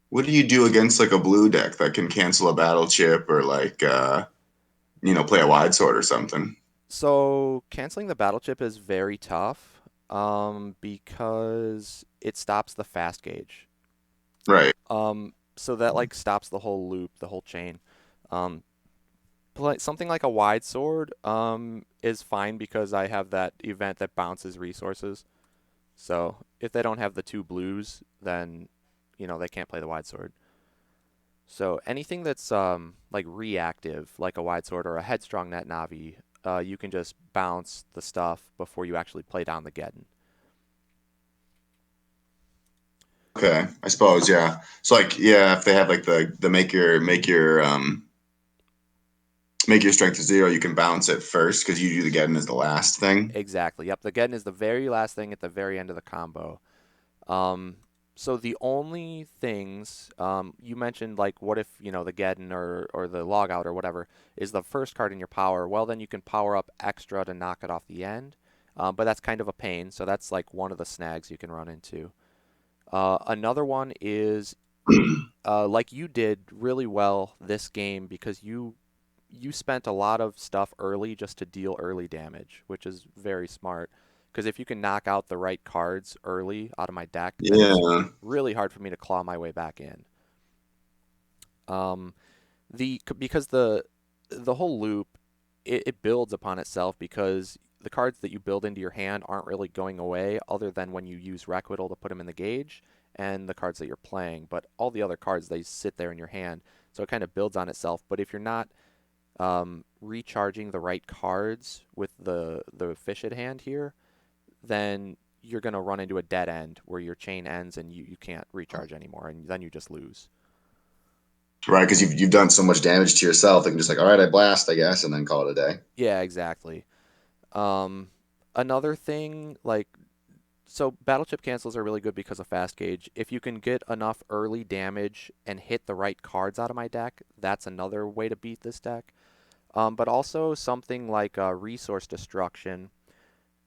What do you do against like a blue deck that can cancel a battle chip or like play a wide sword or something? So canceling the battle chip is very tough because it stops the fast gauge. Right. So that like stops the whole loop, the whole chain. Um, something like a wide sword is fine because I have that event that bounces resources. So if they don't have the 2 blues, then they can't play the wide sword. So anything that's like reactive, like a wide sword or a headstrong net Navi, you can just bounce the stuff before you actually play down the Geddon. Okay, I suppose, yeah. So like, yeah, if they have like the make your strength to 0, you can bounce it first because you do the Geddon as the last thing. Exactly. Yep. The Geddon is the very last thing at the very end of the combo. So the only things you mentioned, like what if the Geddon or the logout or whatever is the first card in your power? Well, then you can power up extra to knock it off the end, but that's kind of a pain. So that's like one of the snags you can run into. Another one is like you did really well this game because you spent a lot of stuff early just to deal early damage, which is very smart. Because if you can knock out the right cards early out of my deck, then it's Yeah. really hard for me to claw my way back in. Because the whole loop it builds upon itself because the cards that you build into your hand aren't really going away other than when you use Requital to put them in the gauge and the cards that you're playing. But all the other cards, they sit there in your hand. So it kind of builds on itself. But if you're not recharging the right cards with the fish at hand here, then you're going to run into a dead end where your chain ends and you can't recharge anymore, and then you just lose. Right, because you've done so much damage to yourself, they can just like, all right, I blast, I guess, and then call it a day. Yeah, exactly. Another thing, like, so battle chip cancels are really good because of fast gauge. If you can get enough early damage and hit the right cards out of my deck, that's another way to beat this deck. But also something like resource destruction.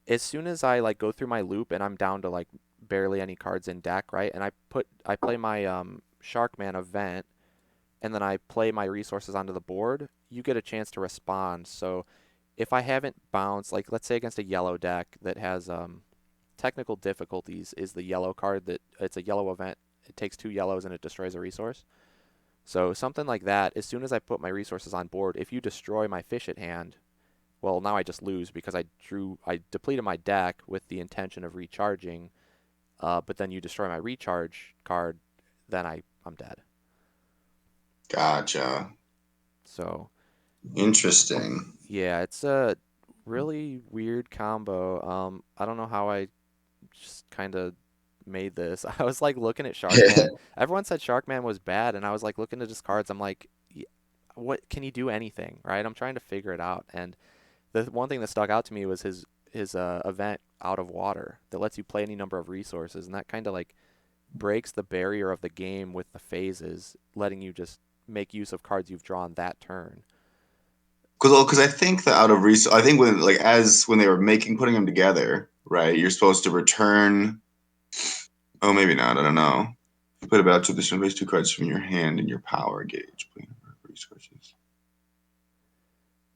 as soon as I like go through my loop and I'm down to like barely any cards in deck, right? And I play my Sharkman event, and then I play my resources onto the board, you get a chance to respond. So if I haven't bounced, like let's say against a yellow deck that has technical difficulties, is the yellow card that it's a yellow event. It takes 2 yellows and it destroys a resource. So something like that, as soon as I put my resources on board, if you destroy my fish at hand, well, now I just lose because I depleted my deck with the intention of recharging, but then you destroy my recharge card, then I'm dead. Gotcha. So Interesting. yeah, it's a really weird combo. I don't know how I just kind of made this. I was like looking at Sharkman. Everyone said Sharkman was bad, and I was like looking at his cards. I'm like, what can he do anything, right? I'm trying to figure it out. And the one thing that stuck out to me was his event out of water that lets you play any number of resources, and that kind of like breaks the barrier of the game with the phases, letting you just make use of cards you've drawn that turn. Because I think the out of resource, I think when they were putting them together, right? You're supposed to return. Oh, maybe not. I don't know. You put about 2 base 2 cards from your hand in your power gauge. Play number of resources.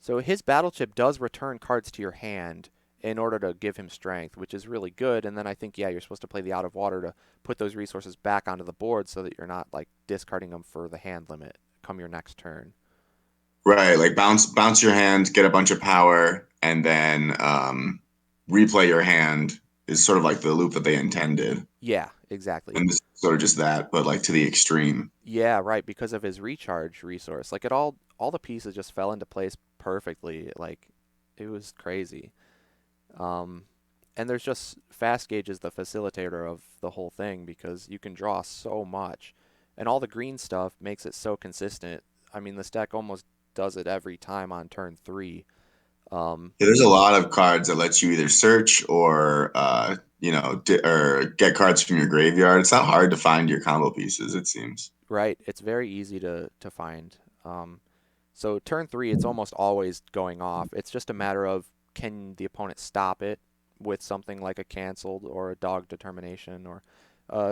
So his battle chip does return cards to your hand in order to give him strength, which is really good. And then I think, yeah, you're supposed to play the out of water to put those resources back onto the board so that you're not like discarding them for the hand limit come your next turn. Right, like bounce your hand, get a bunch of power, and then replay your hand is sort of like the loop that they intended. Yeah, exactly. And this is sort of just that, but like to the extreme. Yeah, right, because of his recharge resource. Like it all the pieces just fell into place perfectly. Like it was crazy. Um and there's just fast gauge is the facilitator of the whole thing because you can draw so much. And all the green stuff makes it so consistent. I mean, this deck almost does it every time on turn 3. Um Yeah, there's a lot of cards that let you either search or or get cards from your graveyard. It's not hard to find your combo pieces, it seems. right, it's very easy to find. Um so turn 3 it's almost always going off. It's just a matter of can the opponent stop it with something like a canceled or a dog determination or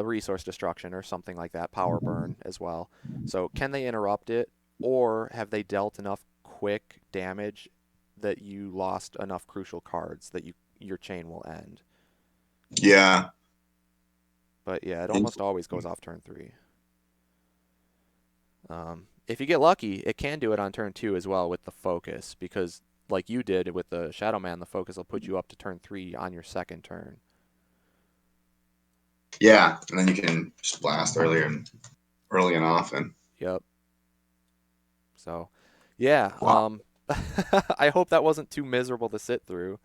resource destruction or something like that, power burn as well. So can they interrupt it, or have they dealt enough quick damage that you lost enough crucial cards that your chain will end? Yeah. But yeah, it almost always goes off turn 3. If you get lucky, it can do it on turn 2 as well with the focus, because like you did with the Shadow Man, the focus will put you up to turn 3 on your second turn. Yeah. And then you can just blast early and often. Yep. So, yeah. Wow. I hope that wasn't too miserable to sit through.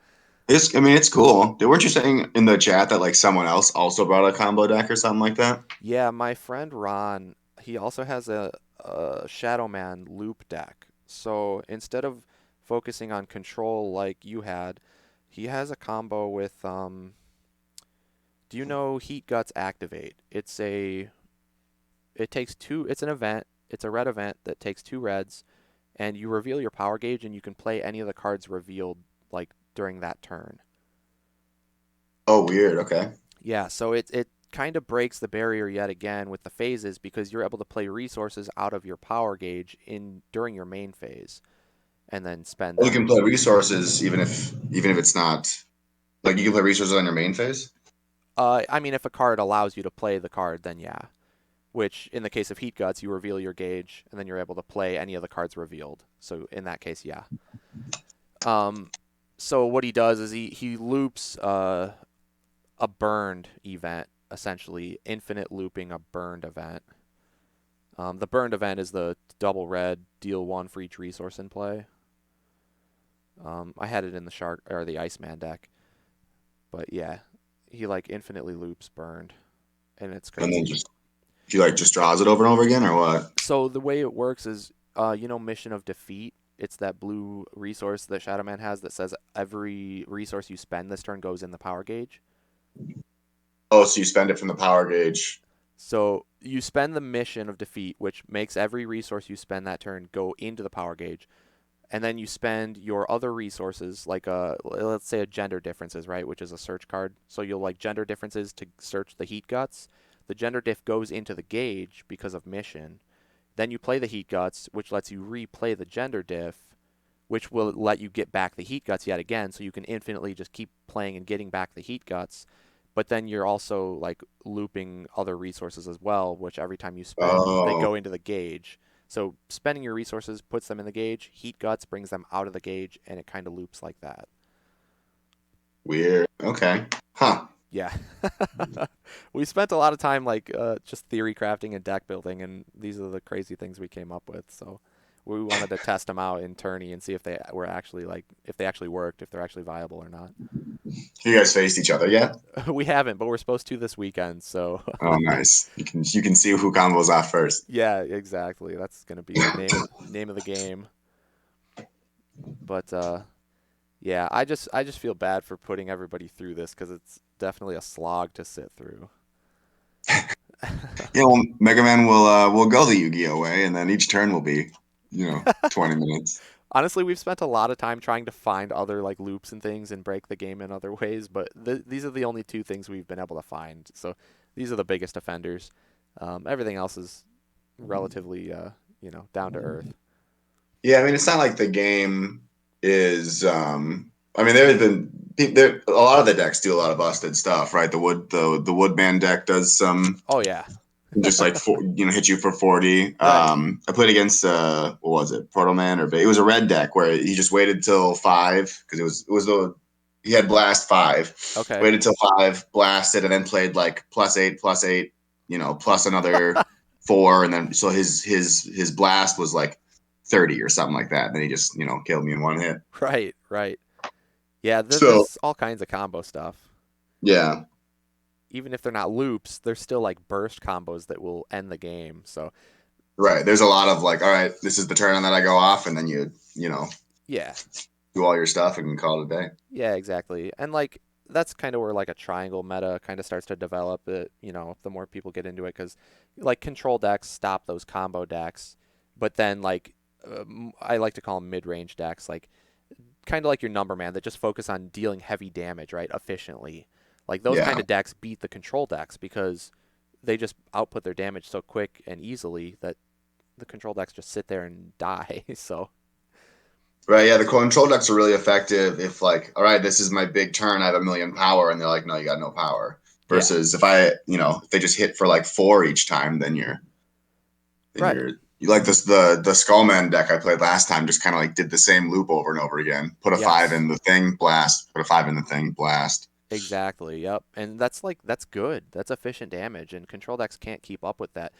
It's cool. Weren't you saying in the chat that like someone else also brought a combo deck or something like that? Yeah, my friend Ron, he also has a Shadow Man loop deck. So instead of focusing on control like you had, he has a combo with do you know Heat Guts Activate? It takes two, it's an event, it's a red event that takes 2 reds, and you reveal your power gauge and you can play any of the cards revealed like during that turn. Oh, weird. Okay. Yeah, so it kind of breaks the barrier yet again with the phases because you're able to play resources out of your power gauge in during your main phase and then spend You them. can play resources even if it's not like you can play resources on your main phase. I mean, if a card allows you to play the card, then yeah. Which, in the case of Heat Guts, you reveal your gauge, and then you're able to play any of the cards revealed. So in that case, yeah. Um, so what he does is he loops a burned event, essentially infinite looping a burned event. The burned event is the double red, deal 1 for each resource in play. I had it in the shark or the Iceman deck, but yeah, he like infinitely loops burned, and it's And then crazy. just if you like just draws it over and over again or what? So the way it works is, Mission of Defeat. It's that blue resource that Shadow Man has that says every resource you spend this turn goes in the power gauge. Oh, so you spend it from the power gauge. So you spend the Mission of Defeat, which makes every resource you spend that turn go into the power gauge. and then you spend your other resources, like let's say a gender differences, right, which is a search card. So you'll like gender differences to search the heat guts. The gender diff goes into the gauge because of mission. Then you play the heat guts, which lets you replay the gender diff, which will let you get back the heat guts yet again, so you can infinitely just keep playing and getting back the heat guts. But then you're also like looping other resources as well, which every time you spend, they Oh, go into the gauge. So spending your resources puts them in the gauge, heat guts brings them out of the gauge, and it kind of loops like that. weird. Okay. Huh. Yeah. We spent a lot of time like just theory crafting and deck building, and these are the crazy things we came up with. So we wanted to test them out in tourney and see if they were actually like if they actually worked, if they're actually viable or not. Have you guys faced each other yet? We haven't, but we're supposed to this weekend. So Oh, nice. You can see who combos off first. yeah, exactly. That's gonna be the name of the game. But yeah, I just feel bad for putting everybody through this because it's definitely a slog to sit through. Yeah, well, Mega Man will go the Yu-Gi-Oh way, and then each turn will be, 20 minutes. Honestly, we've spent a lot of time trying to find other like loops and things and break the game in other ways, but these are the only two things we've been able to find. So these are the biggest offenders. Everything else is relatively, down to earth. Yeah, I mean, it's not like the game is. I mean, there have been a lot of the decks do a lot of busted stuff, right? The Woodman deck does some Oh yeah, just like hit you for 40. right, I played against what was it, Proto Man it was a red deck where he just waited till 5 because it was the he had blast 5, okay, waited till 5, blasted, and then played like +8, plus another 4, and then so his blast was like 30 or something like that. And then he just killed me in one hit. right, right. Yeah, So there's all kinds of combo stuff. yeah, Even if they're not loops, they're still like burst combos that will end the game. So right. There's a lot of like, all right, this is the turn on that I go off, and then you yeah, do all your stuff and call it a day. yeah, exactly. And like that's kind of where like a triangle meta kind of starts to develop. The more people get into it, because like control decks stop those combo decks, but then like I like to call them mid-range decks, like kind of like your number man that just focus on dealing heavy damage, right, efficiently. Like those kind Yeah. of decks beat the control decks because they just output their damage so quick and easily that the control decks just sit there and die. So Right, yeah, the control decks are really effective if like, all right, this is my big turn, I have a million power, and they're like, no, you got no power. yeah, Versus if they just hit for like 4 each time, then you're then right. you're you like this the Skullman deck I played last time just kind of like did the same loop over and over again. Put a 5 Yes. in the thing, blast. Put a 5 in the thing, blast. Exactly. Yep. And that's good. That's efficient damage, and control decks can't keep up with that.